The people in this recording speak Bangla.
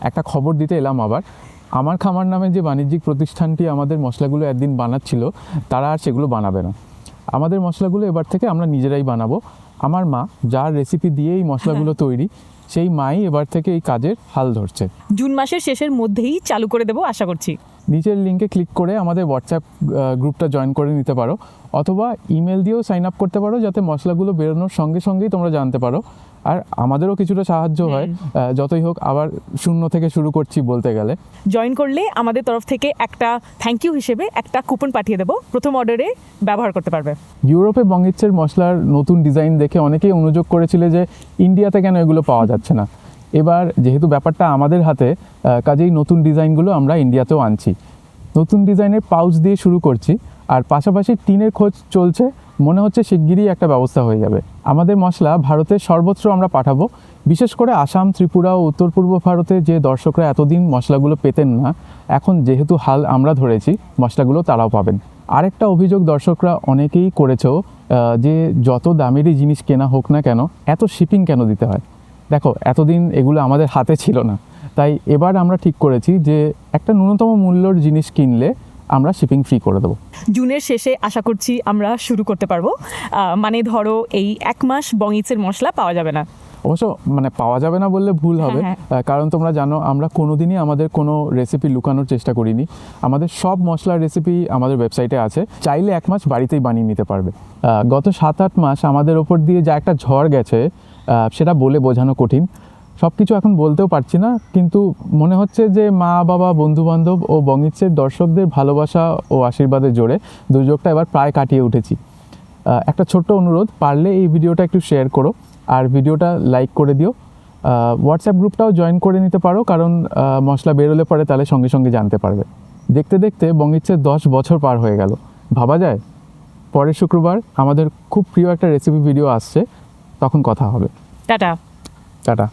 একটা খবর দিতে এলাম আবার। আমার খামার নামে যে বাণিজ্যিক প্রতিষ্ঠানটি আমাদের মশলাগুলো একদিন বানাচ্ছিল, তারা আর সেগুলো বানাবে না। আমাদের মশলাগুলো এবার থেকে আমরা নিজেরাই বানাবো। আমার মা যার রেসিপি দিয়ে এই মশলাগুলো তৈরি, সেই মাই এবার থেকে এই কাজের হাল ধরছে। জুন মাসের শেষের মধ্যেই চালু করে দেবো আশা করছি। নিচের লিঙ্কে ক্লিক করে আমাদের হোয়াটসঅ্যাপ গ্রুপটা জয়েন করে নিতে পারো, অথবা ইমেল দিয়েও সাইন আপ করতে পারো, যাতে মশলাগুলো বেরোনোর সঙ্গে সঙ্গেই তোমরা জানতে পারো। আর আমাদেরও কিছুটা সাহায্য হয়, যতই হোক আবার শূন্য থেকে শুরু করছি বলতে গেলে। জয়েন করলে আমাদের তরফ থেকে একটা থ্যাংক ইউ হিসেবে একটা কুপন পাঠিয়ে দেবো, প্রথম অর্ডারে ব্যবহার করতে পারবে। ইউরোপে বঙ্গিচ্ছের মশলার নতুন ডিজাইন দেখে অনেকেই অনুযোগ করেছিলে যে ইন্ডিয়াতে কেন এগুলো পাওয়া যাচ্ছে না। এবার যেহেতু ব্যাপারটা আমাদের হাতে, কাজেই নতুন ডিজাইনগুলো আমরা ইন্ডিয়াতেও আনছি। নতুন ডিজাইনের পাউচ দিয়ে শুরু করছি, আর পাশাপাশি টিনের খোঁজ চলছে। মনে হচ্ছে শিগগিরই একটা ব্যবস্থা হয়ে যাবে। আমাদের মশলা ভারতের সর্বত্র আমরা পাঠাবো, বিশেষ করে আসাম, ত্রিপুরা ও উত্তর পূর্ব ভারতে যে দর্শকরা এতদিন মশলাগুলো পেতেন না, এখন যেহেতু হাল আমরা ধরেছি, মশলাগুলো তারাও পাবেন। আরেকটা অভিযোগ দর্শকরা অনেকেই করেছো, যে যত দামেরই জিনিস কেনা হোক না কেন, এত শিপিং কেন দিতে হয়। দেখো, এতদিন এগুলো আমাদের হাতে ছিল না, তাই এবার আমরা ঠিক করেছি যে একটা ন্যূনতম মূল্যর জিনিস কিনলে আমরা শিপিং ফ্রি করে দেবো। জুনের শেষে আশা করছি আমরা শুরু করতে পারবো। মানে ধরো এই 1 মাস বঙ্গিচের মশলা পাওয়া যাবে না। অবশ্য মানে পাওয়া যাবে না বললে ভুল হবে, কারণ তোমরা জানো আমরা কোনোদিনই আমাদের কোনো রেসিপি লুকানোর চেষ্টা করিনি। আমাদের সব মশলার রেসিপি আমাদের ওয়েবসাইটে আছে, চাইলে 1 মাস বাড়িতেই বানিয়ে নিতে পারবে। গত 7-8 মাস আমাদের ওপর দিয়ে যা একটা ঝড় গেছে, সেটা বলে বোঝানো কঠিন। সব কিছু এখন বলতেও পারছি না, কিন্তু মনে হচ্ছে যে মা বাবা, বন্ধুবান্ধব ও বঙ্গিচ্ছের দর্শকদের ভালোবাসা ও আশীর্বাদের জোরে দুর্যোগটা এবার প্রায় কাটিয়ে উঠেছি। একটা ছোট্ট অনুরোধ, পারলে এই ভিডিওটা একটু শেয়ার করো, আর ভিডিওটা লাইক করে দিও। হোয়াটসঅ্যাপ গ্রুপটাও জয়েন করে নিতে পারো, কারণ মশলা বেরোলে পরে তাহলে সঙ্গে সঙ্গে জানতে পারবে। দেখতে দেখতে বঙ্গিচ্ছের 10 বছর পার হয়ে গেল, ভাবা যায়। পরের শুক্রবার আমাদের খুব প্রিয় একটা রেসিপি ভিডিও আসছে, তখন কথা হবে। টাটা। টাটা।